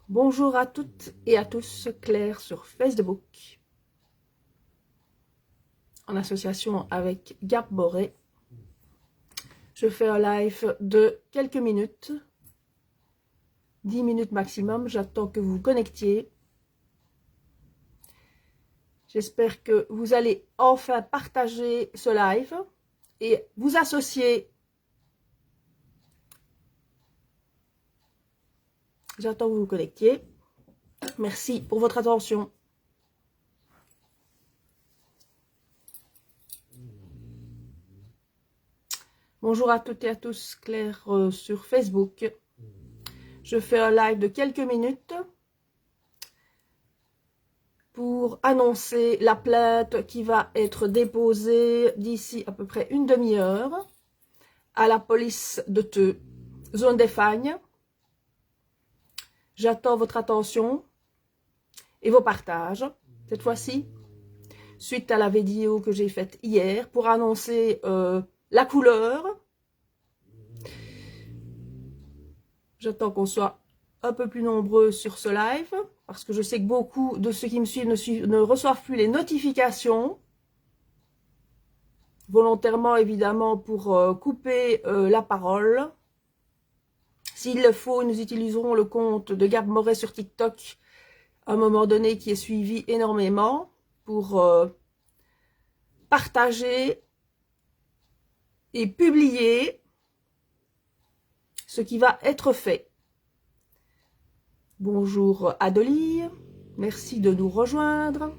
Bonjour à toutes et à tous, Claire sur Facebook, en association avec Gab Boré. Je fais un live de quelques minutes, 10 minutes maximum. J'attends que vous vous connectiez. J'espère que vous allez enfin partager ce live et vous associer. J'attends que vous vous connectiez. Merci pour votre attention. Bonjour à toutes et à tous, Claire sur Facebook. Je fais un live de quelques minutes pour annoncer la plainte qui va être déposée d'ici à peu près une demi-heure à la police de Theux, zone des Fagnes. J'attends votre attention et vos partages, cette fois-ci, suite à la vidéo que j'ai faite hier pour annoncer la couleur. J'attends qu'on soit un peu plus nombreux sur ce live, parce que je sais que beaucoup de ceux qui me suivent ne reçoivent plus les notifications, volontairement évidemment pour couper la parole. S'il le faut, nous utiliserons le compte de Gab Moret sur TikTok à un moment donné qui est suivi énormément pour partager et publier ce qui va être fait. Bonjour Adelie, merci de nous rejoindre.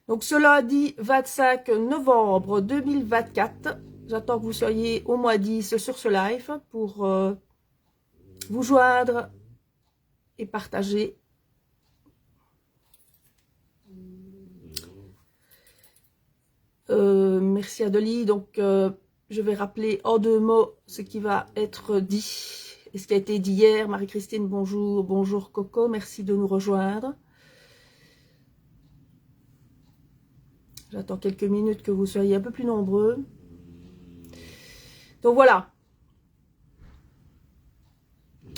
Donc ce lundi 25 novembre 2024, j'attends que vous soyez au moins 10 sur ce live pour vous joindre et partager. Merci Adelie. Donc je vais rappeler en deux mots ce qui va être dit et ce qui a été dit hier. Marie-Christine, bonjour. Bonjour Coco, merci de nous rejoindre. J'attends quelques minutes que vous soyez un peu plus nombreux. Donc voilà.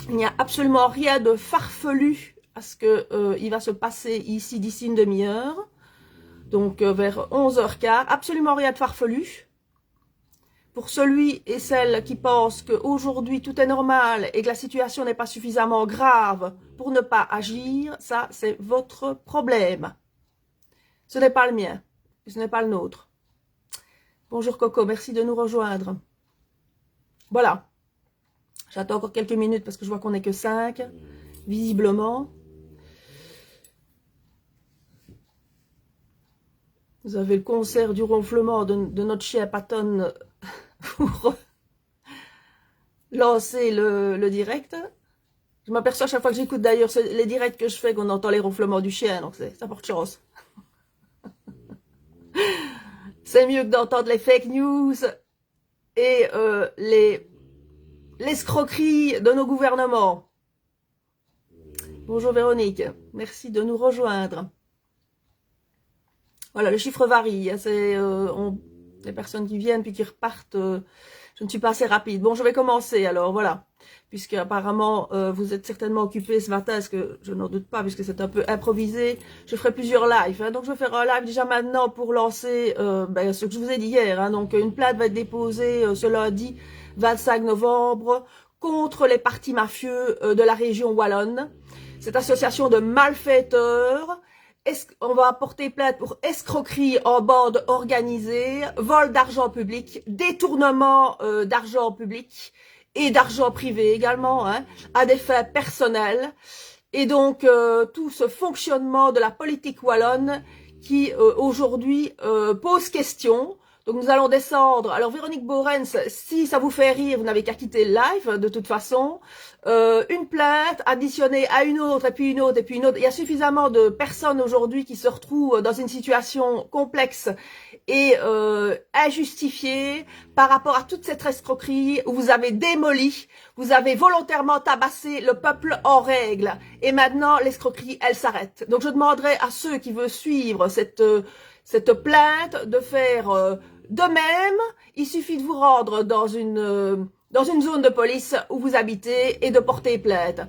Il n'y a absolument rien de farfelu à ce qu'il va se passer ici d'ici une demi-heure. Donc vers 11h15. Absolument rien de farfelu. Pour celui et celle qui pensent qu'aujourd'hui tout est normal et que la situation n'est pas suffisamment grave pour ne pas agir, ça c'est votre problème. Ce n'est pas le mien, ce n'est pas le nôtre. Bonjour Coco, merci de nous rejoindre. Voilà, j'attends encore quelques minutes parce que je vois qu'on n'est que 5, visiblement. Vous avez le concert du ronflement de notre chien Patton pour lancer le direct. Je m'aperçois à chaque fois que j'écoute d'ailleurs les directs que je fais qu'on entend les ronflements du chien, donc ça porte chance. C'est mieux que d'entendre les fake news et l'escroquerie de nos gouvernements. Bonjour Véronique, merci de nous rejoindre. Voilà, le chiffre varie, c'est les personnes qui viennent puis qui repartent, je ne suis pas assez rapide. Bon, je vais commencer alors, voilà, puisque apparemment vous êtes certainement occupés ce matin, est-ce que je n'en doute pas, puisque c'est un peu improvisé. Je ferai plusieurs lives, hein, donc je vais faire un live déjà maintenant pour lancer ce que je vous ai dit hier. Hein, donc une plainte va être déposée ce lundi 25 novembre contre les partis mafieux de la région wallonne. Cette association de malfaiteurs. On va porter plainte pour escroquerie en bande organisée, vol d'argent public, détournement d'argent public et d'argent privé également, hein, à des fins personnelles. Et donc tout ce fonctionnement de la politique wallonne qui aujourd'hui pose question. Donc nous allons descendre. Alors Véronique Borens, si ça vous fait rire, vous n'avez qu'à quitter le live de toute façon. Une plainte additionnée à une autre, et puis une autre, et puis une autre. Il y a suffisamment de personnes aujourd'hui qui se retrouvent dans une situation complexe et injustifiée par rapport à toute cette escroquerie où vous avez démoli, vous avez volontairement tabassé le peuple en règle. Et maintenant, l'escroquerie, elle s'arrête. Donc je demanderai à ceux qui veulent suivre cette plainte de faire de même. Il suffit de vous rendre dans une dans une zone de police où vous habitez et de porter plainte.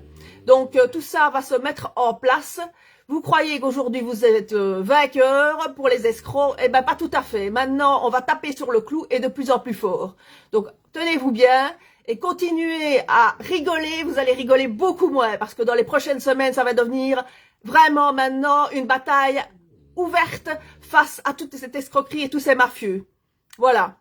Donc, tout ça va se mettre en place. Vous croyez qu'aujourd'hui vous êtes vainqueur pour les escrocs? Eh ben, pas tout à fait. Maintenant, on va taper sur le clou et de plus en plus fort. Donc, tenez-vous bien et continuez à rigoler. Vous allez rigoler beaucoup moins parce que dans les prochaines semaines, ça va devenir vraiment maintenant une bataille ouverte face à toute cette escroquerie et tous ces mafieux. Voilà.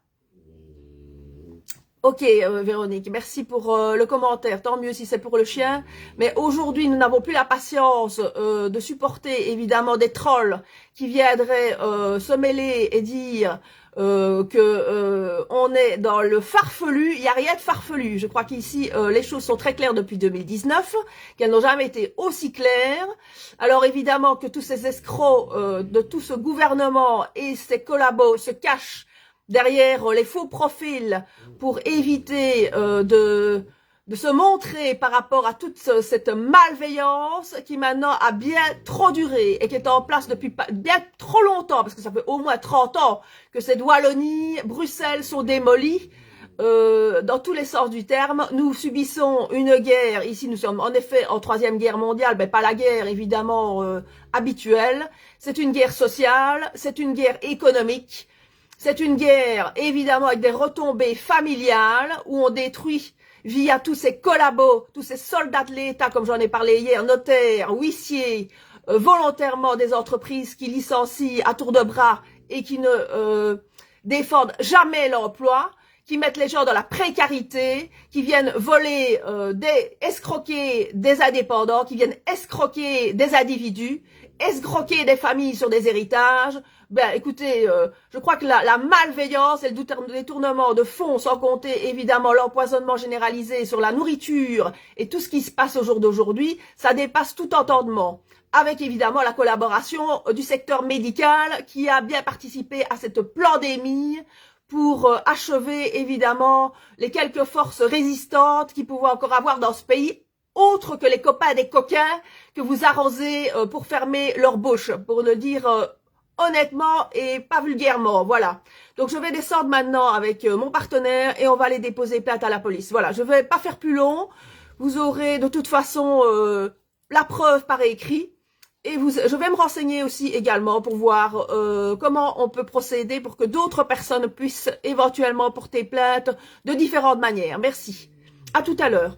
Ok, Véronique, merci pour le commentaire. Tant mieux si c'est pour le chien. Mais aujourd'hui, nous n'avons plus la patience de supporter évidemment des trolls qui viendraient se mêler et dire que on est dans le farfelu. Il n'y a rien de farfelu. Je crois qu'ici, les choses sont très claires depuis 2019, qu'elles n'ont jamais été aussi claires. Alors évidemment que tous ces escrocs de tout ce gouvernement et ces collabos se cachent derrière les faux profils pour éviter de se montrer par rapport à toute cette malveillance qui maintenant a bien trop duré et qui est en place depuis bien trop longtemps, parce que ça fait au moins 30 ans que cette Wallonie, Bruxelles sont démolies dans tous les sens du terme. Nous subissons une guerre, ici nous sommes en effet en 3e guerre mondiale, mais pas la guerre évidemment habituelle, c'est une guerre sociale, c'est une guerre économique. C'est une guerre, évidemment, avec des retombées familiales, où on détruit, via tous ces collabos, tous ces soldats de l'État, comme j'en ai parlé hier, notaires, huissiers, volontairement des entreprises qui licencient à tour de bras et qui ne défendent jamais l'emploi, qui mettent les gens dans la précarité, qui viennent voler, escroquer des indépendants, qui viennent escroquer des individus, escroquer des familles sur des héritages. Ben, écoutez, je crois que la malveillance et le détournement de fonds, sans compter évidemment l'empoisonnement généralisé sur la nourriture et tout ce qui se passe au jour d'aujourd'hui, ça dépasse tout entendement. Avec évidemment la collaboration du secteur médical qui a bien participé à cette pandémie pour achever évidemment les quelques forces résistantes qu'il pouvait encore avoir dans ce pays, autres que les copains des coquins que vous arrosez pour fermer leur bouche, pour le dire honnêtement et pas vulgairement, voilà. Donc je vais descendre maintenant avec mon partenaire et on va aller déposer plainte à la police. Voilà, je vais pas faire plus long. Vous aurez de toute façon la preuve par écrit. Et je vais me renseigner aussi également pour voir comment on peut procéder pour que d'autres personnes puissent éventuellement porter plainte de différentes manières. Merci. À tout à l'heure.